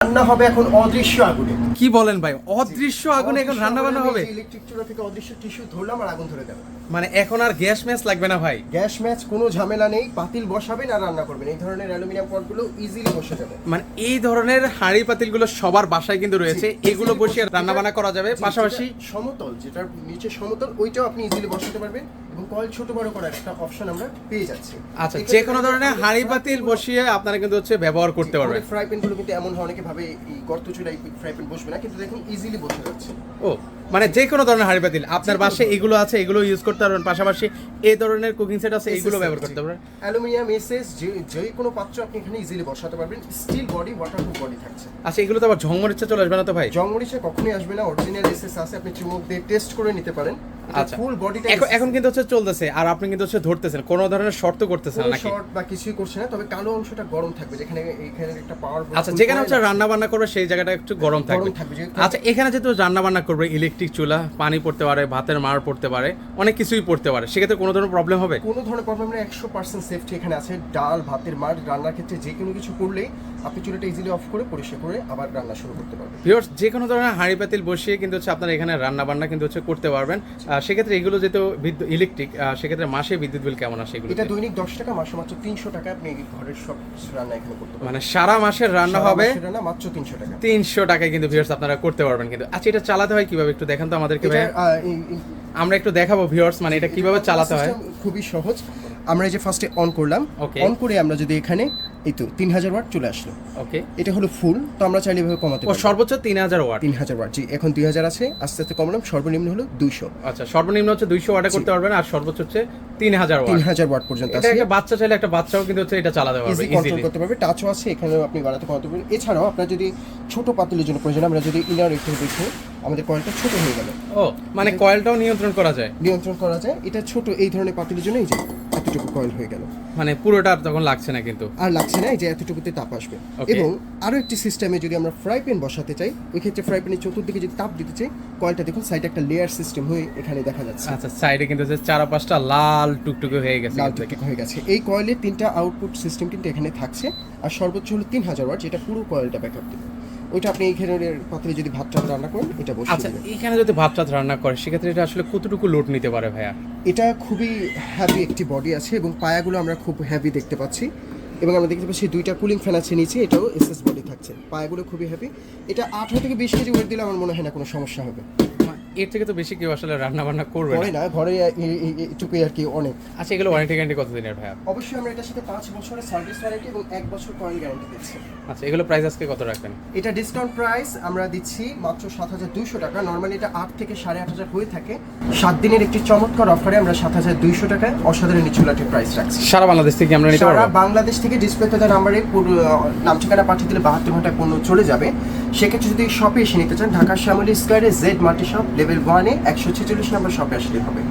রান্না হবে এখন অদৃশ্য আগুনে। কি বলেন ভাই, অদৃশ্য আগুনে এখন রান্না বান্না হবে? ইলেকট্রিক চুলা থেকে অদৃশ্য টিস্যু ধরলাম আর আগুন ধরে দেবে। মানে এখন আর গ্যাস ম্যাচ লাগবে না ভাই? গ্যাস ম্যাচ কোনো ঝামেলা নেই, পাতিল বসাবেন আর রান্না করবেন। এই ধরনের অ্যালুমিনিয়াম পটগুলো ইজিলি বসে যাবে। মানে এই ধরনের হাঁড়ি পাতিলগুলো সবার বাসায় কিন্তু রয়েছে, এগুলো বসিয়ে রান্না বান্না করা যাবে। পাশাপাশি সমতল, যেটার নিচে সমতল, ওইটাও আপনি ইজিলি বসাতে পারবেন এবং কয়েল ছোট বড় করার একটা অপশন আমরা পেয়ে যাচ্ছি। আচ্ছা, যে কোনো ধরনের হাঁড়ি পাতিল বসিয়ে আপনারা কিন্তু ব্যবহার করতে পারবেন। ফ্রাই প্যান গুলো কিন্তু এমন হয় অনেকে ভাবে এই গর্ত চুলায় ফ্রাই প্যান বসবে না, কিন্তু দেখুন ইজিলি বসে যাচ্ছে। ও মানে যে কোনো ধরনের হাঁড়ি পাতিল আপনার বাসায় এগুলো আছে, এগুলো ইউজ করতে পারবেন। পাশাপাশি এই ধরনের কুকিং সেট আছে, এইগুলো ব্যবহার করতে পারবেন। অ্যালুমিনিয়াম এসএস যে কোনো পাত্র আপনি এখানে ইজিলি বসাতে পারবেন। স্টিল বডি, ওয়াটারপ্রুফ বডি থাকছে। আচ্ছা, এগুলো তো আবার ঝংমরিচা চলে আসবে না তো ভাই? জংমরিচা কখনোই আসবে না, অরিজিনাল এসএস আছে, আপনি চুমুক দিয়ে টেস্ট করে নিতে পারেন। আচ্ছা, ফুল বডিটা এখন কিন্তু চলতেছে আর আপনি কিন্তু ধরতেছেন, কোনো ধরনের শর্ত করতেছেন না নাকি? শর্ট বা কিছুই করছে না, তবে কালো অংশটা গরম থাকবে, যেখানে এইখানে একটা পাওয়ার। আচ্ছা, যেখানে রান্না বান্না করবে সেই জায়গাটা একটু গরম থাকবে। আচ্ছা, এখানে যেহেতু রান্না বান্না করবে, ইলেকট্রিক চুলা, পানি পড়তে পারে, ভাতের মার পড়তে পারে, অনেক কিছুই পড়তে পারে, সেক্ষেত্রে কোনো ধরনের প্রবলেম হবে? কোনো ধরনের প্রবলেম নেই, 100% সেফটি এখানে আছে। ডাল, ভাতের মার রান্নার ক্ষেত্রে যে কোনো কিছু করলেই আপনি চুলাটা ইজিলি অফ করে পরিষ্কার করে আবার রান্না শুরু করতে পারবেন। ভিউয়ার্স, যে কোনো ধরনের হাঁড়ি পাতিল বসিয়ে কিন্তু আপনারা এখানে রান্না বান্না কিন্তু করতে পারবেন। সেক্ষেত্রে এগুলো যেহেতু ইলেকট্রিক, সেক্ষেত্রে মাসে বিদ্যুৎ বিল কেমন আসে এগুলো? এটা দৈনিক 10 টাকা, মাসে মাত্র 300 টাকা আপনি ঘরের সব রান্না এখানে করতে পারবেন। মানে সারা মাসের রান্না হবে রান্না মাত্র 300 টাকা। 300 টাকায় কিন্তু ভিউয়ার্স আপনারা করতে পারবেন কিন্তু। আচ্ছা, এটা চালাতে হয় কিভাবে একটু দেখান তো আমাদেরকে ভাই। আমরা একটু দেখাবো ভিউয়ার্স, মানে এটা কিভাবে চালাতে হয়। খুবই সহজ। আমরা এই যে ফার্স্টে অন করলাম, অন করে আমরা যদি এখানে এই তো 3000 ওয়াট চলে আসলো। ওকে, এটা হলো ফুল, তো আমরা চাইলে এভাবে কমাতে পারি। সর্বোচ্চ 3000 ওয়াট। 3000 ওয়াট, জি। এখন 2000 আছে, আস্তে আস্তে কমালাম, সর্বনিম্ন হলো 200। আচ্ছা, সর্বনিম্ন 200 ওয়াটে করতে পারবেন আর সর্বোচ্চ 3000 ওয়াট। 3000 ওয়াট পর্যন্ত আছে। এটা একটা বাচ্চা চাইলে, একটা বাচ্চাও কিন্তু এটা চালাতে পারবে, ইজিলি কন্ট্রোল করতে পারবে। টাচও আছে, এখানেও আপনি বাড়াতে কমাতে পারবেন। এছাড়াও আপনার যদি ছোট পাতিলের জন্য প্রয়োজন, আমরা যদি ইনার একটু দেখি, আমাদের কয়েলটা ছোট হয়ে গেল। ও মানে কয়েলটাও নিয়ন্ত্রণ করা যায়? নিয়ন্ত্রণ করা যায়। এটা ছোট এই ধরনের পাতিলের জন্য এই যে এতটুকু কয়েল হয়ে গেল, মানে পুরোটা তখন লাগছে না কিন্তু? আর লাগছে না, এই যে এতটুকুতে তাপ আসবে। এবং আরো একটি সিস্টেমে যদি আমরা ফ্রাই প্যান বসাতে চাই, ওই ক্ষেত্রে ফ্রাই প্যানের চতুর্দিকে যদি তাপ দিতে চাই, কয়েলটা দেখুন সাইডে একটা লেয়ার সিস্টেম হয়ে এখানে দেখা যাচ্ছে। আচ্ছা, সাইডে কিন্তু 4-5টা লাল টুকটুকে হয়ে গেছে। লাল টুকটুকে হয়ে গেছে। এই কয়েলের 3টা আউটপুট সিস্টেম কিন্তু এখানে থাকছে, আর সর্বোচ্চ হলো 3000 ওয়াট, যেটা পুরো কয়েলটা ব্যাকআপ দেবে। ওইটা আপনি এইখানে পাতিলে যদি ভাত টাত রান্না করেন, এটা বসিয়ে আচ্ছা, দিবেন। এখানে যদি ভাত টাত রান্না করে, সেক্ষেত্রে এটা আসলে কতটুকু লোড নিতে পারে ভাইয়া? এটা খুবই হ্যাভি একটি বডি আছে এবং পায়াগুলো আমরা খুব হ্যাভি দেখতে পাচ্ছি, এবং আমরা দেখতে পাচ্ছি 2টা কুলিং ফ্যান আছে নিচে, এটাও এসএস বডি থাকছে। পায়াগুলো খুবই হ্যাভি। এটা 18 থেকে 20 কেজি ওয়েট দিলে আমার মনে হয় না কোনো সমস্যা হবে। এর থেকে তো বেশি কেউ আসলে রান্না বান্না করবে না, ঘরে এইটুকুই আর কি অনেক। আচ্ছা, এগুলো ওয়ারেন্টি গ্যারান্টি কতদিনের ভাইয়া? অবশ্যই আমরা এটার সাথে 5 বছরের সার্ভিস ওয়ারেন্টি এবং 1 বছর কয়েল গ্যারান্টি দিচ্ছি। আচ্ছা, এগুলো প্রাইস আজকে কত রাখবেন? এটা ডিসকাউন্ট প্রাইস আমরা দিচ্ছি মাত্র 7200 টাকা। নরমালি এটা 8 থেকে 8500 হয়ে থাকে। 7 দিনের একটি চমৎকার অফারে আমরা 7200 টাকায় অসাধারণ এই চুলাটির প্রাইস রাখছি। সারা বাংলাদেশ থেকে আমরা নিতে পারবো? সারা বাংলাদেশ থেকে। ডিসপ্লেতে দেওয়া নাম্বারে নাম ঠিকানা পাঠিয়ে দিলে 72 ঘন্টায় পণ্য চলে যাবে। সেক্ষেত্রে যদি শপে এসে নিতে চান, ঢাকার শ্যামলী স্কয়ারে জেড মাল্টি শপ লেভেল 1-এ 146 নম্বর শপে আসলে হবে।